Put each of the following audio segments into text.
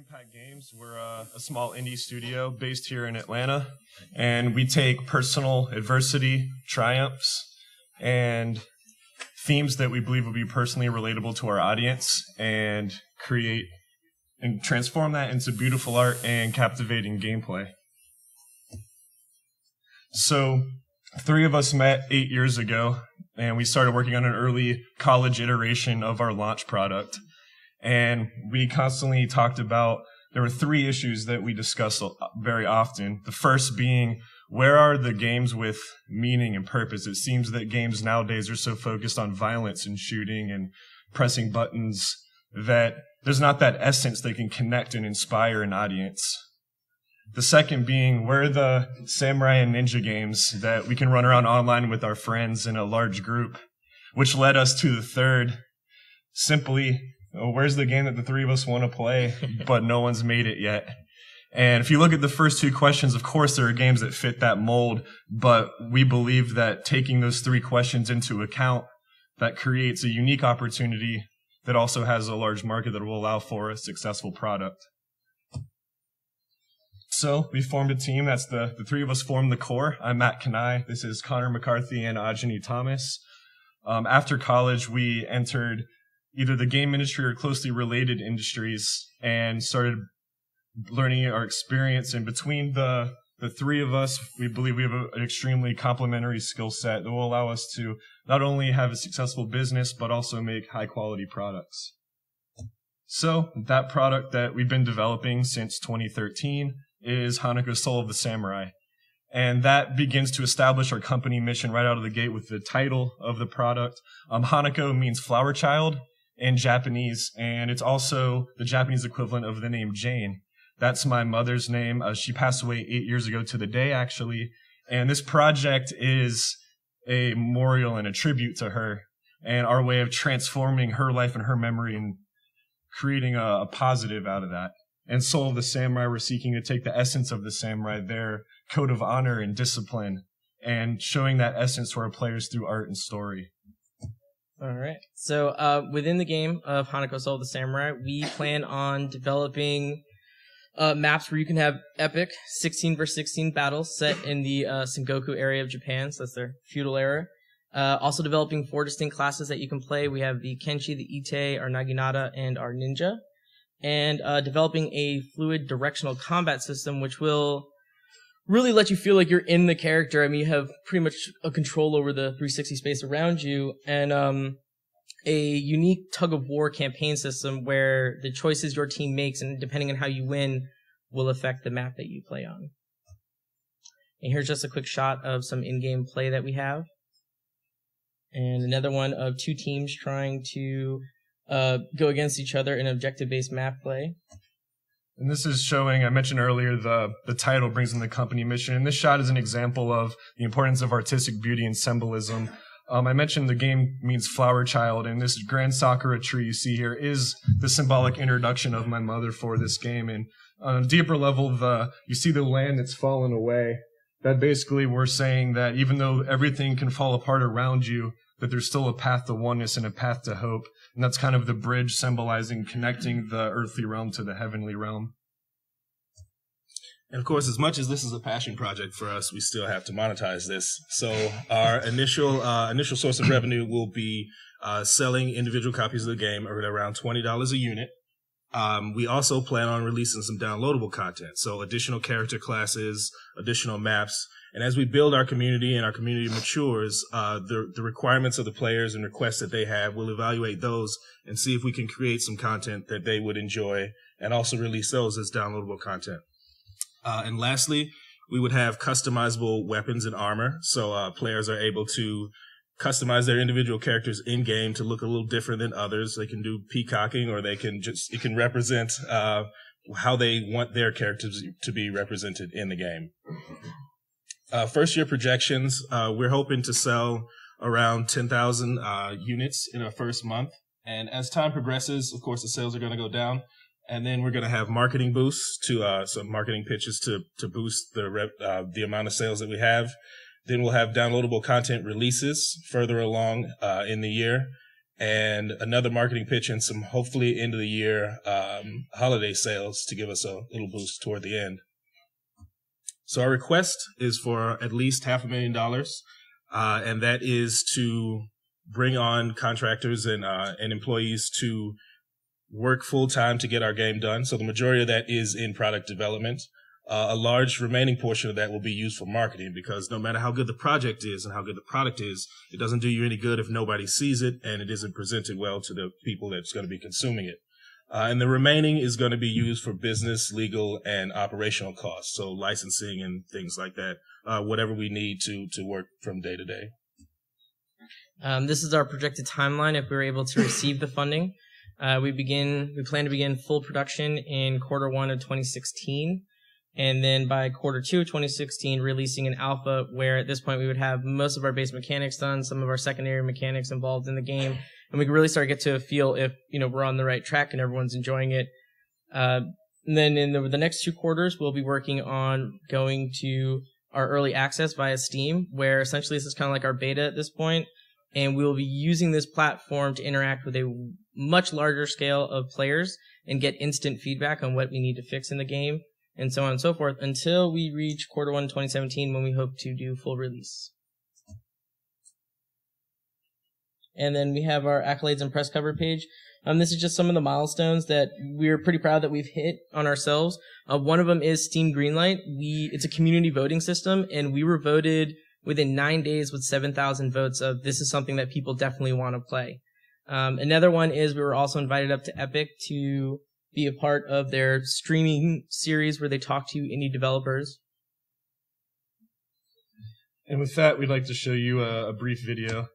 Mpact Games. We're a small indie studio based here in Atlanta, and we take personal adversity, triumphs, and themes that we believe will be personally relatable to our audience and create and transform that into beautiful art and captivating gameplay. So, three of us met 8 years ago, and we started working on an early college iteration of our launch product. And we constantly talked about, there were three issues that we discussed very often. The first being, where are the games with meaning and purpose? It seems that games nowadays are so focused on violence and shooting and pressing buttons that there's not that essence that can connect and inspire an audience. The second being, where are the samurai and ninja games that we can run around online with our friends in a large group? Which led us to the third, simply, where's the game that the three of us want to play, but no one's made it yet? And if you look at the first two questions, of course, there are games that fit that mold, but we believe that taking those three questions into account, that creates a unique opportunity that also has a large market that will allow for a successful product. So we formed a team. That's the three of us formed the core. I'm Matt Kanai. This is Connor McCarthy and Ajani Thomas. After college, we entered either the game industry or closely related industries and started learning our experience. And between the three of us, we believe we have an extremely complementary skill set that will allow us to not only have a successful business, but also make high quality products. So that product that we've been developing since 2013 is Hanako Soul of the Samurai. And that begins to establish our company mission right out of the gate with the title of the product. Hanako means flower child in Japanese, and it's also the Japanese equivalent of the name Jane. That's my mother's name. She passed away 8 years ago to the day, actually. And this project is a memorial and a tribute to her and our way of transforming her life and her memory and creating a positive out of that. And Soul of the Samurai, we're seeking to take the essence of the samurai, their code of honor and discipline, and showing that essence to our players through art and story. All right. So within the game of Hanako Soul of the Samurai, we plan on developing maps where you can have epic 16 versus 16 battles set in the Sengoku area of Japan. So that's their feudal era. Also developing 4 distinct classes that you can play. We have the Kenshi, the Ite, our Naginata, and our Ninja. And developing a fluid directional combat system, which will really let you feel like you're in the character. I mean, you have pretty much a control over the 360 space around you, and a unique tug-of-war campaign system where the choices your team makes, and depending on how you win, will affect the map that you play on. And here's just a quick shot of some in-game play that we have. And another one of 2 teams trying to go against each other in objective-based map play. And this is showing, I mentioned earlier, the title brings in the company mission. And this shot is an example of the importance of artistic beauty and symbolism. I mentioned the game means flower child, and this grand sakura tree you see here is the symbolic introduction of my mother for this game. And on a deeper level, you see the land that's fallen away. That basically we're saying that even though everything can fall apart around you, that there's still a path to oneness and a path to hope. And that's kind of the bridge symbolizing connecting the earthly realm to the heavenly realm. And of course, as much as this is a passion project for us, we still have to monetize this. So our initial source of revenue will be selling individual copies of the game at around $20 a unit. We also plan on releasing some downloadable content, so additional character classes, additional maps. And as we build our community and our community matures, the requirements of the players and requests that they have, we'll evaluate those and see if we can create some content that they would enjoy and also release those as downloadable content. And lastly, we would have customizable weapons and armor, so players are able to customize their individual characters in-game to look a little different than others. They can do peacocking, or it can represent how they want their characters to be represented in the game. First year projections, we're hoping to sell around 10,000 units in our first month. And as time progresses, of course, the sales are going to go down. And then we're going to have marketing boosts to some marketing pitches to boost the amount of sales that we have. Then we'll have downloadable content releases further along in the year. and another marketing pitch and some hopefully end of the year holiday sales to give us a little boost toward the end. So our request is for at least $500,000, and that is to bring on contractors and employees to work full time to get our game done. So the majority of that is in product development. A large remaining portion of that will be used for marketing, because no matter how good the project is and how good the product is, it doesn't do you any good if nobody sees it and it isn't presented well to the people that's going to be consuming it. And the remaining is going to be used for business, legal, and operational costs. So licensing and things like that, whatever we need to work from day to day. This is our projected timeline if we're able to receive the funding. We plan to begin full production in Q1 of 2016. And then by Q2 of 2016, releasing an alpha where at this point we would have most of our base mechanics done, some of our secondary mechanics involved in the game, and we can really start to get to a feel if, we're on the right track and everyone's enjoying it. And then in the next 2 quarters, we'll be working on going to our early access via Steam, where essentially this is kind of like our beta at this point, and we'll be using this platform to interact with a much larger scale of players and get instant feedback on what we need to fix in the game, and so on and so forth, until we reach Q1 2017, when we hope to do full release. And then we have our accolades and press cover page. This is just some of the milestones that we're pretty proud that we've hit on ourselves. One of them is Steam Greenlight. It's a community voting system, and we were voted within 9 days with 7,000 votes of this is something that people definitely want to play. Another one is we were also invited up to Epic to be a part of their streaming series where they talk to indie developers. And with that, we'd like to show you a brief video.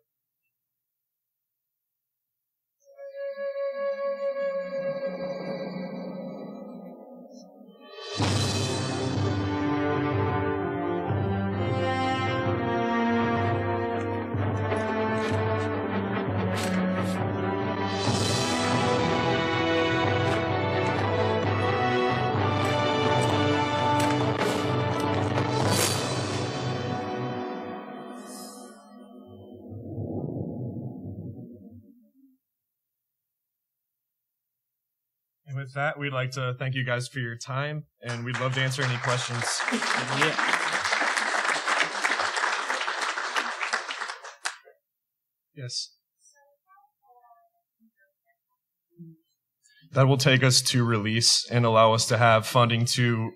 And with that, we'd like to thank you guys for your time, and we'd love to answer any questions. Yeah. Yes. That will take us to release and allow us to have funding to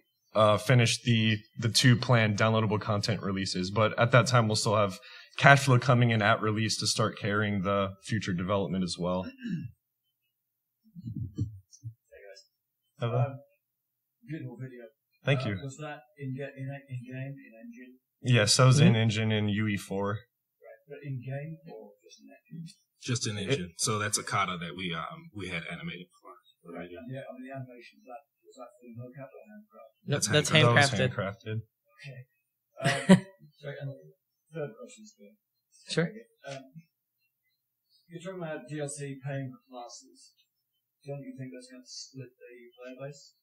finish the 2 planned downloadable content releases. But at that time, we'll still have cash flow coming in at release to start carrying the future development as well. Beautiful video. Thank you. Was that in-game, in engine? Yes, that was in engine in UE4. Right, but in-game or just in engine? Just in engine. So that's a kata that we had animated for. Right. Yeah, I mean the animation, was that fully mocap or handcrafted? That's That was handcrafted. Okay. So, and third question, Sure. You're talking about DLC paying for classes. Don't you think that's going to split the player base?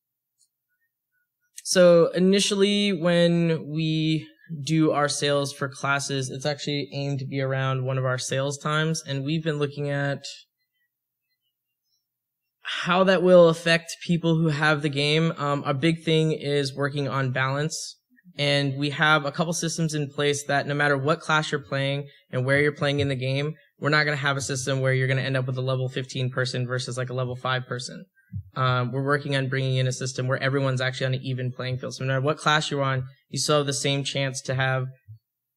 So initially, when we do our sales for classes, it's actually aimed to be around one of our sales times, and we've been looking at how that will affect people who have the game. A big thing is working on balance, and we have a couple systems in place that no matter what class you're playing and where you're playing in the game, we're not going to have a system where you're going to end up with a level 15 person versus like a level 5 person. We're working on bringing in a system where everyone's actually on an even playing field. So no matter what class you're on, you still have the same chance to have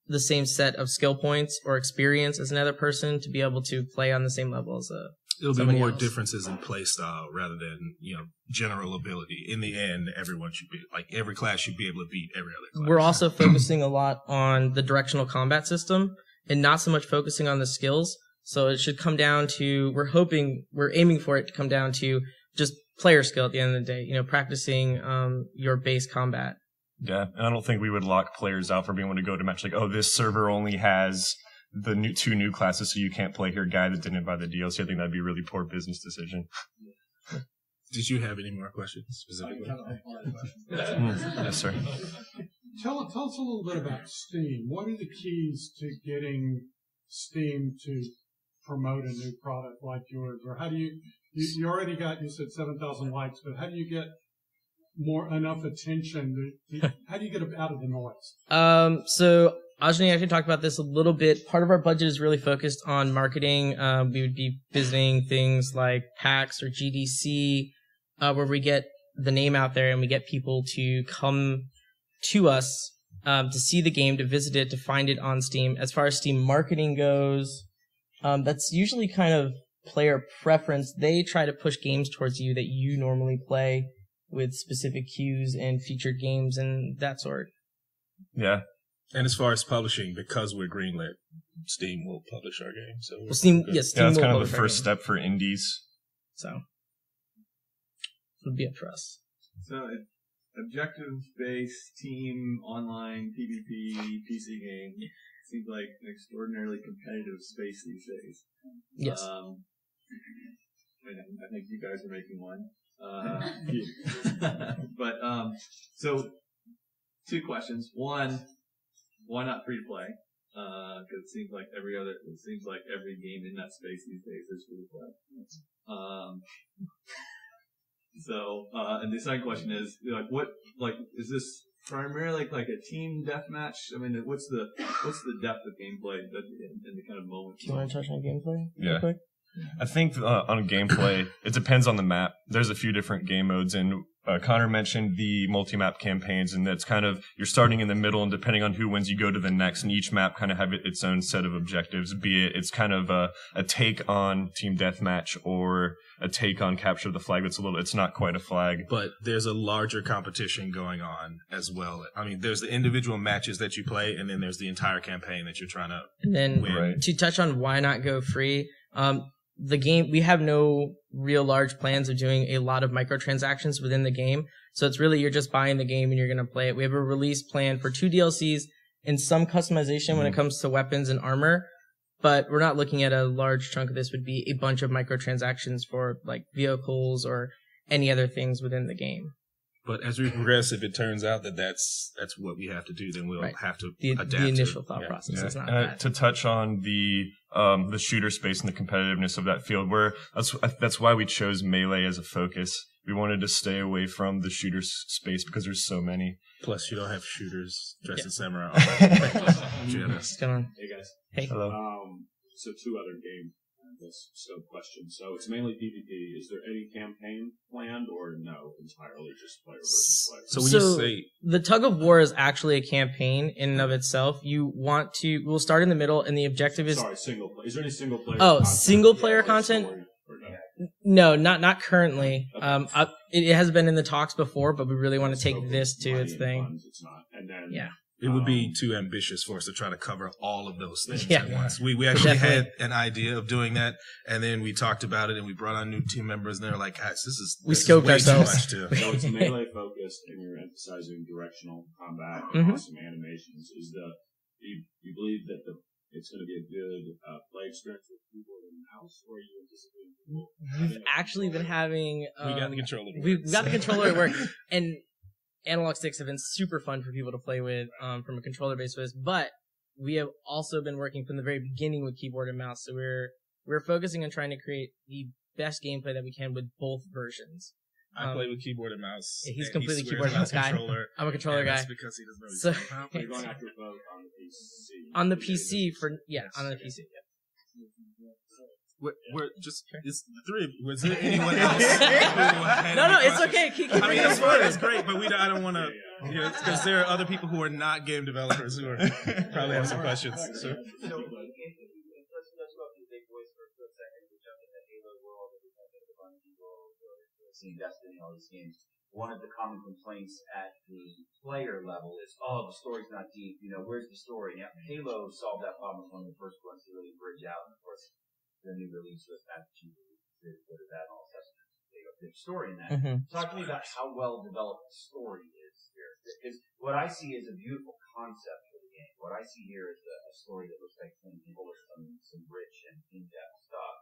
the same set of skill points or experience as another person to be able to play on the same level as It'll be somebody more else. differences in play style rather than, general ability. In the end, everyone should be, every class should be able to beat every other class. We're also focusing a lot on the directional combat system and not so much focusing on the skills. So it should come down to, we're aiming for it to come down to just player skill at the end of the day, practicing your base combat. Yeah, and I don't think we would lock players out for being able to go to match like, oh, this server only has the 2 new classes, so you can't play here. Guy that didn't buy the DLC. I think that'd be a really poor business decision. Did you have any more questions specifically? Yes, sir. Tell us a little bit about Steam. What are the keys to getting Steam to promote a new product like yours? Or how do you already got, you said 7,000 likes, but how do you get enough attention? How do you get it out of the noise? So Ajani actually talked about this a little bit. Part of our budget is really focused on marketing. We would be visiting things like PAX or GDC, where we get the name out there and we get people to come to us to see the game, to visit it, to find it on Steam. As far as Steam marketing goes, that's usually kind of player preference. They try to push games towards you that you normally play with specific cues and featured games and that sort. Yeah. And as far as publishing, because we're greenlit, Steam will publish our game. So well, Steam that's will kind of publish the our first game. step for indies. So it would be up for us. So objective-based team online PvP PC game seems like an extraordinarily competitive space these days. Yes. And I think you guys are making one. But so 2 questions. One, why not free to play? Because it seems like every game in that space these days is free to play. And the second question is is this primarily like a team deathmatch? I mean, what's the depth of gameplay in the kind of moment? Do you want to touch on gameplay? Yeah. Quick? I think on gameplay, it depends on the map. There's a few different game modes, and Connor mentioned the multi-map campaigns, and that's kind of, you're starting in the middle, and depending on who wins, you go to the next, and each map kind of have its own set of objectives, be it it's kind of a take on Team Deathmatch or a take on Capture the Flag. It's not quite a flag. But there's a larger competition going on as well. I mean, there's the individual matches that you play, and then there's the entire campaign that you're trying to win. To touch on why not go free, the game, we have no real large plans of doing a lot of microtransactions within the game. So it's really, you're just buying the game and you're going to play it. We have a release plan for 2 DLCs and some customization when it comes to weapons and armor. But we're not looking at a large chunk of this would be a bunch of microtransactions for like vehicles or any other things within the game. But as we progress, if it turns out that that's what we have to do, then we'll have to adapt. The initial thought process is not bad. To touch on the shooter space and the competitiveness of that field, that's why we chose Melee as a focus. We wanted to stay away from the shooter space because there's so many. Plus, you don't have shooters dressed as samurai. What's going on? Hey guys. Hey. Hello. So 2 other game questions. So it's mainly PvP. Is there any campaign planned, or no, entirely just player versus player? So when you say the tug of war is actually a campaign in and of itself. We'll start in the middle, and the objective is single player. Is there any single player? Oh, content? single player content? No? No, not currently. Okay. It has been in the talks before, but we really want to take this to its thing. Funds, it's not. And then it would be too ambitious for us to try to cover all of those things Yeah. at once. We actually Definitely. had an idea of doing that, and then we talked about it, and we brought on new team members, and they were like, guys, We this is scoped way ourselves. too much to... So it's melee focused, and you're emphasizing directional combat and Mm-hmm. awesome animations. Do you believe that it's going to be a good play experience with keyboard and mouse, or are you anticipating? We've actually been having. we got the controller. We've got the controller at work, and analog sticks have been super fun for people to play with from a controller basis. But we have also been working from the very beginning with keyboard and mouse. So we're focusing on trying to create the best gameplay that we can with both versions. I play with keyboard and mouse. Yeah, he's and completely he keyboard and mouse guy. I'm a controller guy. That's because he doesn't know. So You're going after both on the PC. on the PC on the PC. We're just it's 3. Was there anyone else? who had No, any it's questions? okay. Keep I mean, bringing it's it forward. fun. It's great, but I don't want to, because there are other people who are not game developers who are probably have some questions. So, Seen Destiny, all these games. One of the common complaints at the player level is, the story's not deep. Where's the story? Now, Halo solved that problem with one of the first ones to really bridge out. And of course, the new release was Mpact, what is that, and all that. They got big story in that. Mm-hmm. Talk to me about how well developed the story is here. Because what I see is a beautiful concept for the game. What I see here is a story that looks like something full of some rich and in-depth stuff.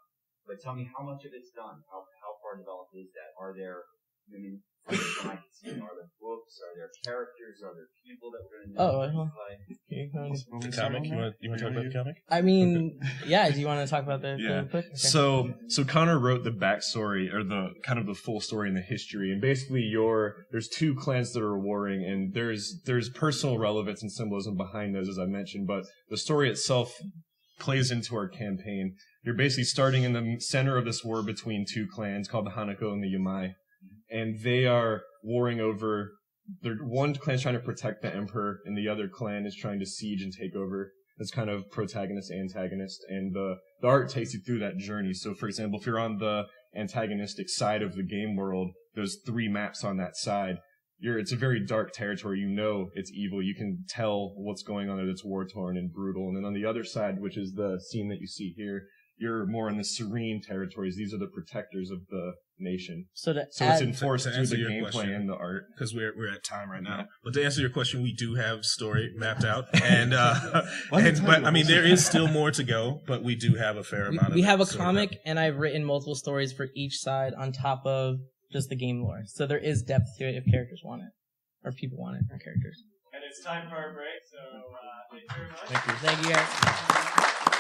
But tell me how much of it's done. How far developed is that? Are there I mean, from what I can see, are there books? Are there characters? Are there people that we're going to know? The comic? You want to talk about the comic? I mean, yeah. Do you want to talk about the quick? Okay. So Connor wrote the backstory or the kind of the full story and the history, and basically there's two clans that are warring, and there's personal relevance and symbolism behind those, as I mentioned, but the story itself plays into our campaign. You're basically starting in the center of this war between two clans called the Hanako and the Yamai, and they are warring over. One clan is trying to protect the emperor, and the other clan is trying to siege and take over. It's kind of protagonist, antagonist, and the art takes you through that journey. So, for example, if you're on the antagonistic side of the game world, there's 3 maps on that side. It's a very dark territory. You know it's evil. You can tell what's going on there that's war-torn and brutal. And then on the other side, which is the scene that you see here, you're more in the serene territories. These are the protectors of the nation. So it's enforced through the gameplay and the art. Because we're at time right now. But to answer your question, we do have story mapped out, and but I mean there is still more to go. But we do have a fair amount. We have a comic, and I've written multiple stories for each side on top of just the game lore. So there is depth to it if characters want it, or people want it for characters. And it's time for our break. So thank you very much. Thank you. Thank you guys.